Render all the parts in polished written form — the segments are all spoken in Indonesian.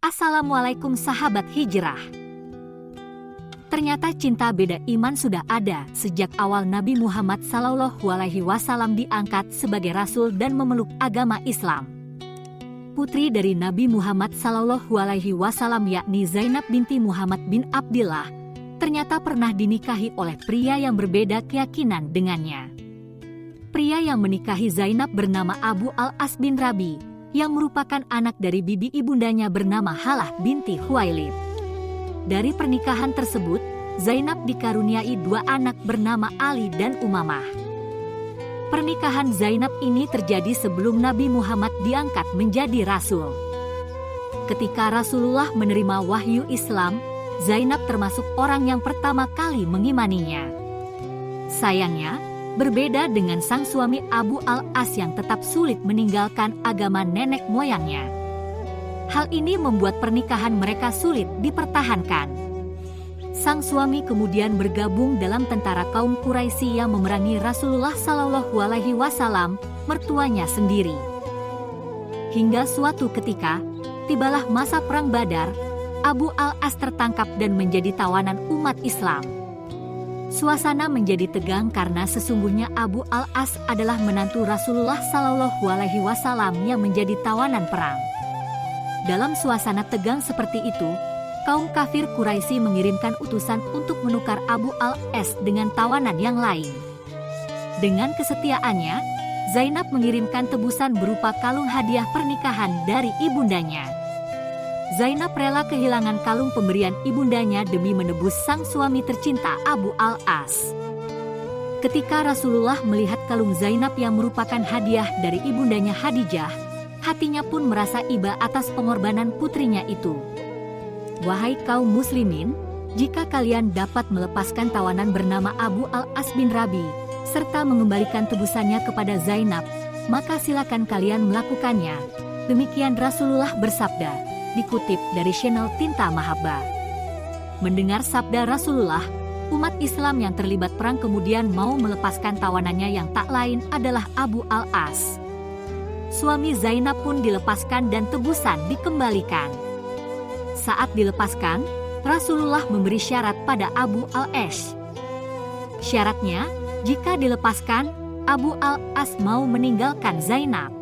Assalamualaikum sahabat hijrah. Ternyata cinta beda iman sudah ada sejak awal Nabi Muhammad SAW diangkat sebagai Rasul dan memeluk agama Islam. Putri dari Nabi Muhammad SAW yakni Zainab binti Muhammad bin Abdillah ternyata pernah dinikahi oleh pria yang berbeda keyakinan dengannya. Pria yang menikahi Zainab bernama Abu Al-As bin Rabi, yang merupakan anak dari bibi ibundanya bernama Halah binti Khuwailid. Dari pernikahan tersebut, Zainab dikaruniai dua anak bernama Ali dan Umamah. Pernikahan Zainab ini terjadi sebelum Nabi Muhammad diangkat menjadi Rasul. Ketika Rasulullah menerima wahyu Islam, Zainab termasuk orang yang pertama kali mengimaninya. Sayangnya, berbeda dengan sang suami Abu Al-As yang tetap sulit meninggalkan agama nenek moyangnya. Hal ini membuat pernikahan mereka sulit dipertahankan. Sang suami kemudian bergabung dalam tentara kaum Quraisy yang memerangi Rasulullah SAW, mertuanya sendiri. Hingga suatu ketika, tibalah masa perang Badar, Abu Al-As tertangkap dan menjadi tawanan umat Islam. Suasana menjadi tegang karena sesungguhnya Abu Al-As adalah menantu Rasulullah SAW yang menjadi tawanan perang. Dalam suasana tegang seperti itu, kaum kafir Quraisy mengirimkan utusan untuk menukar Abu Al-As dengan tawanan yang lain. Dengan kesetiaannya, Zainab mengirimkan tebusan berupa kalung hadiah pernikahan dari ibundanya. Zainab rela kehilangan kalung pemberian ibundanya demi menebus sang suami tercinta Abu Al-As. Ketika Rasulullah melihat kalung Zainab yang merupakan hadiah dari ibundanya Khadijah, hatinya pun merasa iba atas pengorbanan putrinya itu. Wahai kaum muslimin, jika kalian dapat melepaskan tawanan bernama Abu Al-As bin Rabi, serta mengembalikan tebusannya kepada Zainab, maka silakan kalian melakukannya. Demikian Rasulullah bersabda. Dikutip dari channel Tinta Mahabbah. Mendengar sabda Rasulullah, umat Islam yang terlibat perang kemudian mau melepaskan tawanannya yang tak lain adalah Abu Al-As. Suami Zainab pun dilepaskan dan tebusan dikembalikan. Saat dilepaskan, Rasulullah memberi syarat pada Abu Al-As. Syaratnya, jika dilepaskan, Abu Al-As mau meninggalkan Zainab.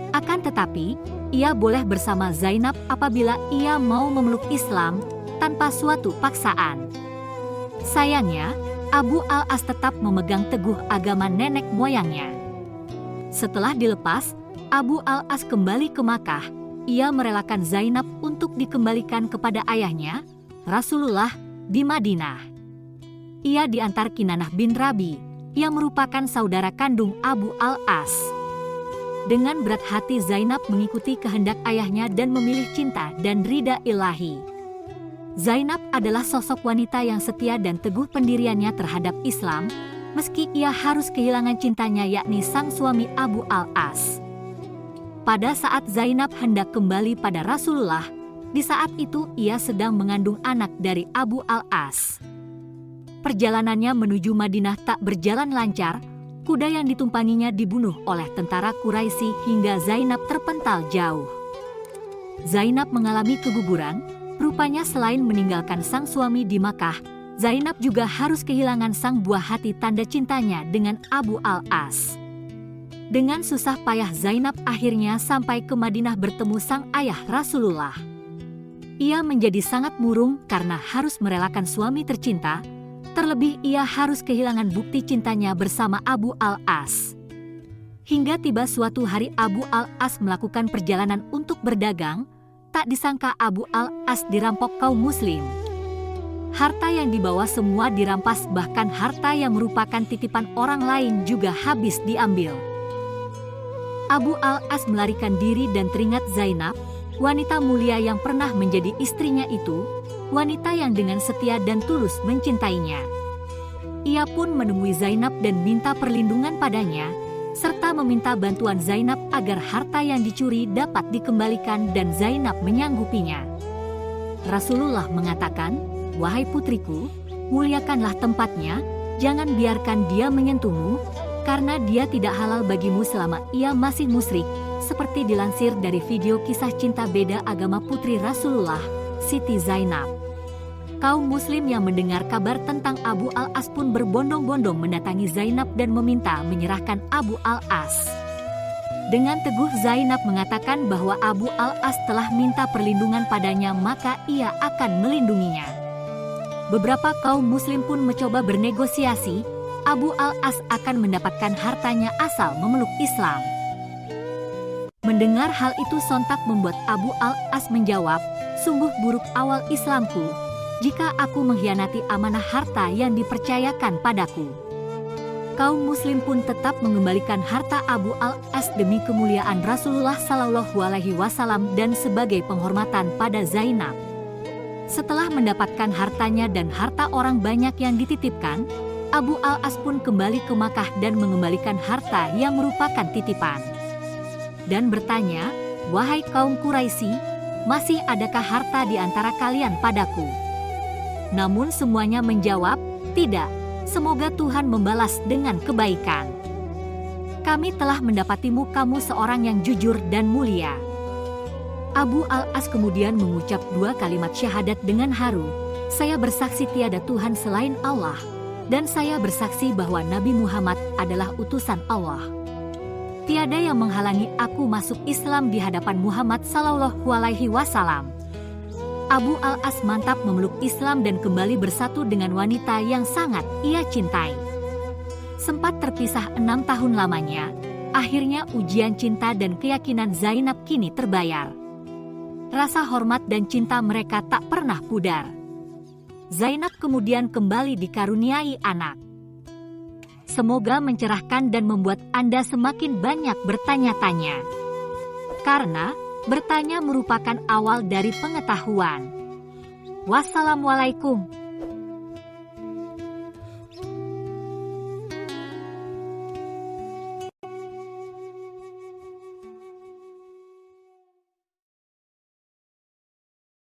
Akan tetapi, ia boleh bersama Zainab apabila ia mau memeluk Islam tanpa suatu paksaan. Sayangnya, Abu Al-As tetap memegang teguh agama nenek moyangnya. Setelah dilepas, Abu Al-As kembali ke Makkah. Ia merelakan Zainab untuk dikembalikan kepada ayahnya, Rasulullah, di Madinah. Ia diantar Kinanah bin Rabi, yang merupakan saudara kandung Abu Al-As. Dengan berat hati Zainab mengikuti kehendak ayahnya dan memilih cinta dan ridha ilahi. Zainab adalah sosok wanita yang setia dan teguh pendiriannya terhadap Islam, meski ia harus kehilangan cintanya yakni sang suami Abu Al-As. Pada saat Zainab hendak kembali pada Rasulullah, di saat itu ia sedang mengandung anak dari Abu Al-As. Perjalanannya menuju Madinah tak berjalan lancar. Kuda yang ditumpanginya dibunuh oleh tentara Quraisy hingga Zainab terpental jauh. Zainab mengalami keguguran, rupanya selain meninggalkan sang suami di Makkah, Zainab juga harus kehilangan sang buah hati tanda cintanya dengan Abu Al-As. Dengan susah payah Zainab akhirnya sampai ke Madinah bertemu sang ayah Rasulullah. Ia menjadi sangat murung karena harus merelakan suami tercinta. Terlebih ia harus kehilangan bukti cintanya bersama Abu Al-As. Hingga tiba suatu hari Abu Al-As melakukan perjalanan untuk berdagang, tak disangka Abu Al-As dirampok kaum muslim. Harta yang dibawa semua dirampas, bahkan harta yang merupakan titipan orang lain juga habis diambil. Abu Al-As melarikan diri dan teringat Zainab, wanita mulia yang pernah menjadi istrinya itu, wanita yang dengan setia dan tulus mencintainya. Ia pun menemui Zainab dan minta perlindungan padanya, serta meminta bantuan Zainab agar harta yang dicuri dapat dikembalikan dan Zainab menyanggupinya. Rasulullah mengatakan, "Wahai putriku, muliakanlah tempatnya, jangan biarkan dia menyentuhmu, karena dia tidak halal bagimu selama ia masih musyrik, seperti dilansir dari video kisah cinta beda agama putri Rasulullah, Siti Zainab. Kaum muslim yang mendengar kabar tentang Abu al-As pun berbondong-bondong mendatangi Zainab dan meminta menyerahkan Abu al-As. Dengan teguh Zainab mengatakan bahwa Abu al-As telah minta perlindungan padanya, maka ia akan melindunginya. Beberapa kaum muslim pun mencoba bernegosiasi, Abu al-As akan mendapatkan hartanya asal memeluk Islam. Mendengar hal itu sontak membuat Abu al-As menjawab, "Sungguh buruk awal Islamku, jika aku mengkhianati amanah harta yang dipercayakan padaku." Kaum muslim pun tetap mengembalikan harta Abu al-As demi kemuliaan Rasulullah Shallallahu Alaihi Wasallam dan sebagai penghormatan pada Zainab. Setelah mendapatkan hartanya dan harta orang banyak yang dititipkan, Abu al-As pun kembali ke Makkah dan mengembalikan harta yang merupakan titipan. Dan bertanya, "Wahai kaum Quraisy, masih adakah harta di antara kalian padaku?" Namun semuanya menjawab, "Tidak. Semoga Tuhan membalas dengan kebaikan. Kami telah mendapatimu, kamu seorang yang jujur dan mulia." Abu al-As kemudian mengucap 2 kalimat syahadat dengan haru, "Saya bersaksi tiada Tuhan selain Allah, dan saya bersaksi bahwa Nabi Muhammad adalah utusan Allah. Tiada yang menghalangi aku masuk Islam di hadapan Muhammad Sallallahu Alaihi Wasallam." Abu al-As mantap memeluk Islam dan kembali bersatu dengan wanita yang sangat ia cintai. Sempat terpisah 6 tahun lamanya, akhirnya ujian cinta dan keyakinan Zainab kini terbayar. Rasa hormat dan cinta mereka tak pernah pudar. Zainab kemudian kembali dikaruniai anak. Semoga mencerahkan dan membuat Anda semakin banyak bertanya-tanya. Karena bertanya merupakan awal dari pengetahuan. Wassalamualaikum.